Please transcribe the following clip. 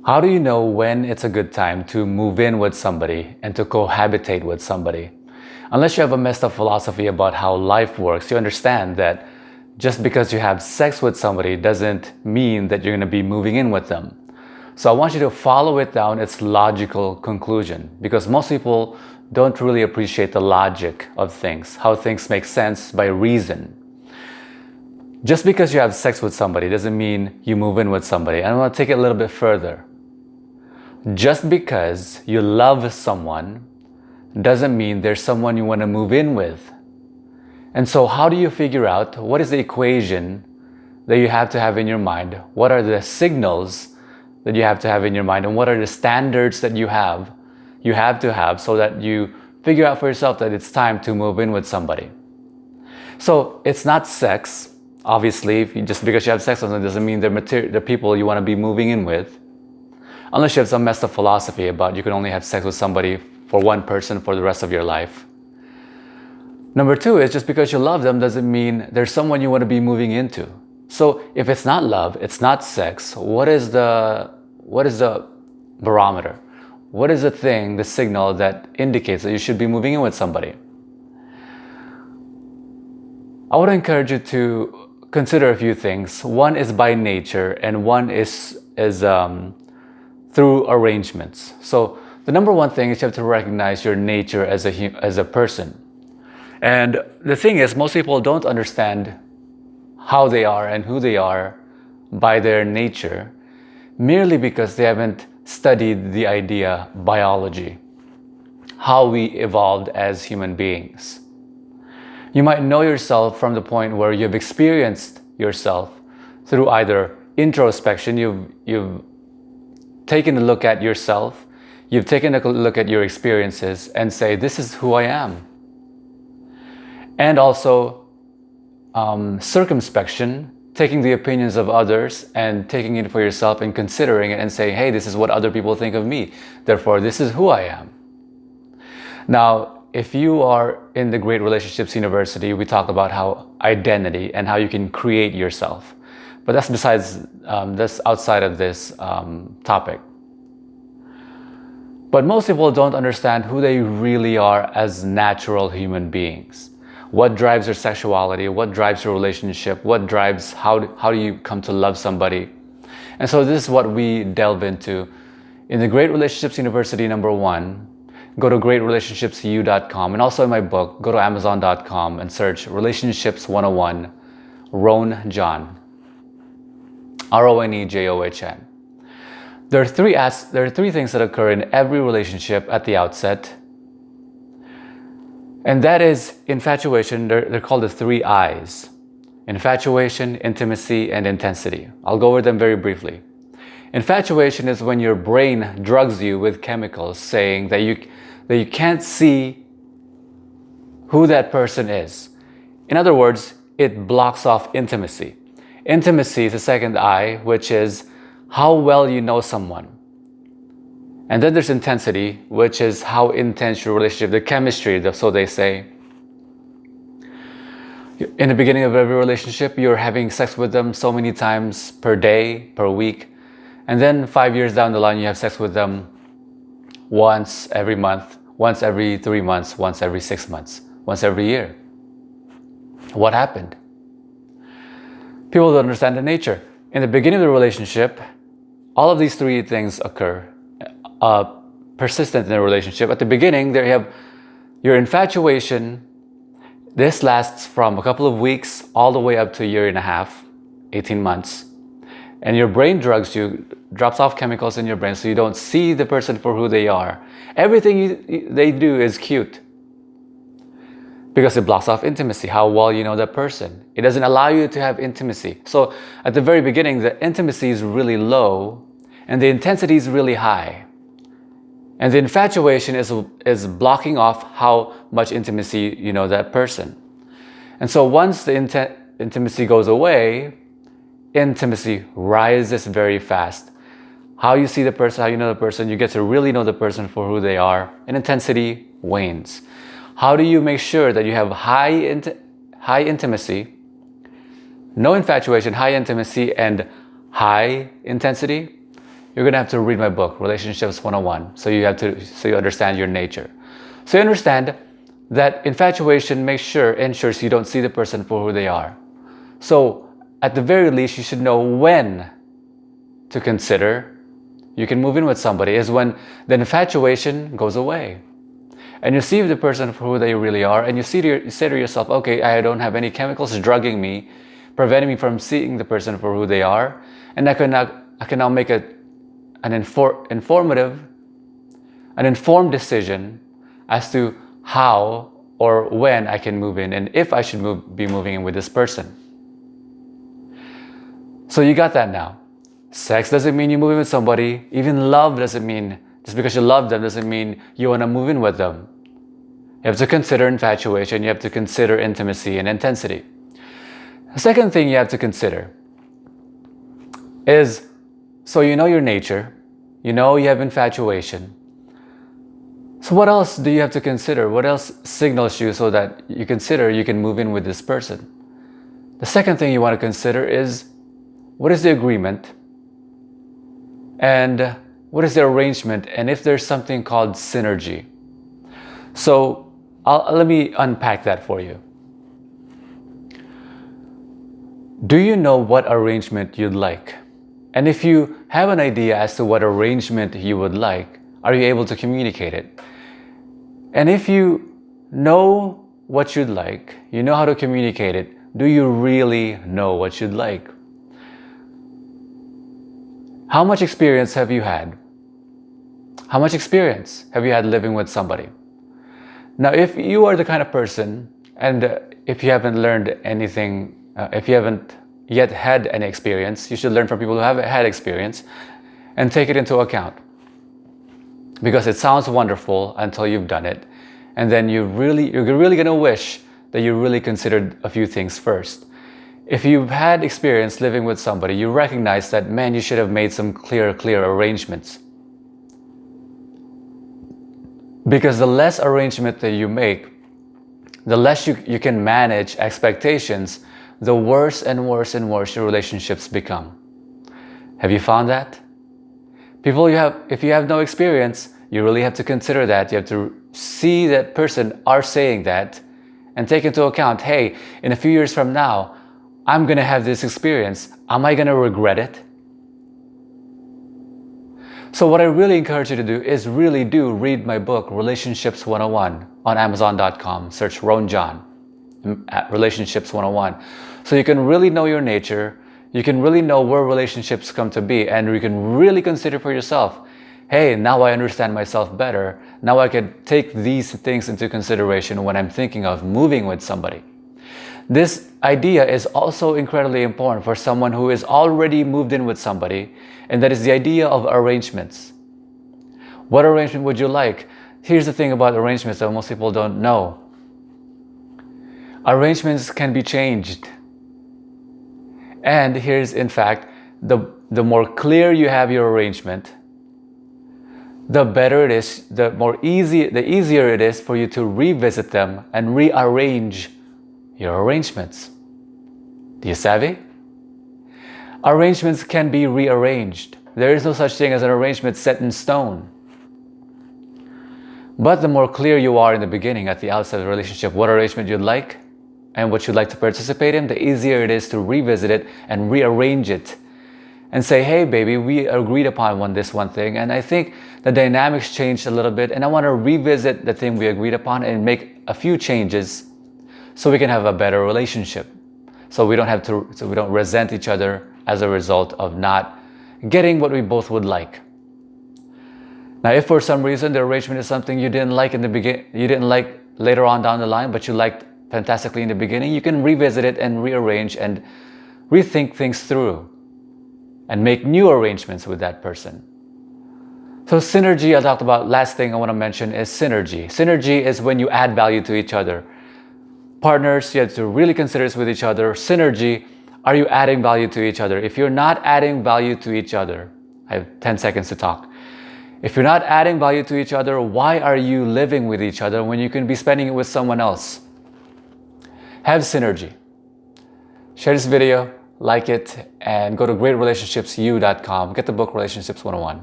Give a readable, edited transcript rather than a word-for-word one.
How do you know when it's a good time to move in with somebody and to cohabitate with somebody? Unless you have a messed up philosophy about how life works, you understand that just because you have sex with somebody doesn't mean that you're going to be moving in with them. So I want you to follow it down its logical conclusion, because most people don't really appreciate the logic of things, how things make sense by reason. Just because you have sex with somebody doesn't mean you move in with somebody. And I want to take it a little bit further. Just because you love someone doesn't mean there's someone you want to move in with. And so how do you figure out what is the equation that you have to have in your mind? What are the signals that you have to have in your mind? And what are the standards that you have to have so that you figure out for yourself that it's time to move in with somebody? So it's not sex. Obviously, just because you have sex with them doesn't mean they're people you want to be moving in with. Unless you have some messed up philosophy about you can only have sex with somebody for one person for the rest of your life. Number two is just because you love them doesn't mean there's someone you want to be moving into. So if it's not love, it's not sex, what is the barometer? What is the thing, the signal that indicates that you should be moving in with somebody? I would encourage you to consider a few things. One is by nature, and one is through arrangements. So the number one thing is you have to recognize your nature as a person. And the thing is, most people don't understand how they are and who they are by their nature, merely because they haven't studied the idea biology, how we evolved as human beings. You might know yourself from the point where you've experienced yourself through either introspection, you've taken a look at yourself, you've taken a look at your experiences and say, this is who I am. And also circumspection, taking the opinions of others and taking it for yourself and considering it and saying, hey, this is what other people think of me, therefore this is who I am. Now, if you are in the Great Relationships University, we talk about how identity and how you can create yourself. But that's outside of this topic. But most people don't understand who they really are as natural human beings. What drives your sexuality? What drives your relationship? What drives how do you come to love somebody? And so this is what we delve into in the Great Relationships University #1. Go to greatrelationshipsu.com, and also in my book, go to amazon.com and search Relationships 101, Roan John, Ronejohn. There are three things that occur in every relationship at the outset, and that is infatuation. They're called the 3 I's: infatuation, intimacy, and intensity. I'll go over them very briefly. Infatuation is when your brain drugs you with chemicals saying that you can't see who that person is. In other words, it blocks off intimacy. Intimacy is the second I, which is how well you know someone. And then there's intensity, which is how intense your relationship, the chemistry, so they say. In the beginning of every relationship, you're having sex with them so many times per day, per week. And then 5 years down the line, you have sex with them once every month, once every 3 months, once every 6 months, once every year. What happened? People don't understand the nature. In the beginning of the relationship, all of these 3 things occur, persistent in the relationship. At the beginning, there you have your infatuation. This lasts from a couple of weeks all the way up to a year and a half, 18 months. And your brain drugs you, drops off chemicals in your brain so you don't see the person for who they are. Everything they do is cute because it blocks off intimacy, how well you know that person. It doesn't allow you to have intimacy. So at the very beginning, the intimacy is really low and the intensity is really high. And the infatuation is blocking off how much intimacy you know that person. And so once the intimacy goes away, intimacy rises very fast. How you see the person, how you know the person, you get to really know the person for who they are, and intensity wanes. How do you make sure that you have high intimacy, no infatuation, high intimacy, and high intensity? you're gonna have to read my book, Relationships 101. So you understand your nature. So you understand that infatuation ensures you don't see the person for who they are. So at the very least, you should know when to consider you can move in with somebody is when the infatuation goes away. And you see the person for who they really are, and you say to yourself, okay, I don't have any chemicals drugging me, preventing me from seeing the person for who they are, and I can now make an informed decision as to how or when I can move in and if I should be moving in with this person. So you got that now. Sex doesn't mean you move in with somebody. Even love doesn't mean, just because you love them doesn't mean you want to move in with them. You have to consider infatuation. You have to consider intimacy and intensity. The second thing you have to consider is, so you know your nature, you know you have infatuation. So what else do you have to consider? What else signals you so that you consider you can move in with this person? The second thing you want to consider is, what is the agreement? And what is the arrangement? And if there's something called synergy. So let me unpack that for you. Do you know what arrangement you'd like? And if you have an idea as to what arrangement you would like, are you able to communicate it? And if you know what you'd like, you know how to communicate it, do you really know what you'd like? How much experience have you had? How much experience have you had living with somebody? Now, if you are the kind of person, and if you haven't learned anything, if you haven't yet had any experience, you should learn from people who have had experience and take it into account. Because it sounds wonderful until you've done it. And then you're really going to wish that you really considered a few things first. If you've had experience living with somebody, you recognize that, man, you should have made some clear arrangements. Because the less arrangement that you make, the less you can manage expectations, the worse and worse and worse your relationships become. Have you found that? If you have no experience, you really have to consider that. You have to see that person are saying that and take into account, hey, in a few years from now, I'm going to have this experience. Am I going to regret it? So what I really encourage you to do is really do read my book, Relationships 101, on Amazon.com. Search Ron John at Relationships 101. So you can really know your nature. You can really know where relationships come to be, and you can really consider for yourself, hey, now I understand myself better. Now I can take these things into consideration when I'm thinking of moving with somebody. This idea is also incredibly important for someone who is already moved in with somebody, and that is the idea of arrangements. What arrangement would you like? Here's the thing about arrangements that most people don't know. Arrangements can be changed. And here's, in fact, the more clear you have your arrangement, the better it is, the easier it is for you to revisit them and rearrange your arrangements. Do you savvy? Arrangements can be rearranged. There is no such thing as an arrangement set in stone. But the more clear you are in the beginning, at the outset of the relationship, what arrangement you'd like and what you'd like to participate in, the easier it is to revisit it and rearrange it and say, hey baby, we agreed upon this one thing, and I think the dynamics changed a little bit, and I want to revisit the thing we agreed upon and make a few changes so we can have a better relationship. So we don't resent each other as a result of not getting what we both would like. Now, if for some reason the arrangement is something you didn't like in the beginning, you didn't like later on down the line, but you liked fantastically in the beginning, you can revisit it and rearrange and rethink things through and make new arrangements with that person. So synergy, I talked about, last thing I want to mention is synergy. Synergy is when you add value to each other. Partners, you have to really consider this with each other. Synergy, are you adding value to each other? If you're not adding value to each other, I have 10 seconds to talk. If you're not adding value to each other, why are you living with each other when you can be spending it with someone else? Have synergy. Share this video, like it, and go to greatrelationshipsyou.com. Get the book Relationships 101.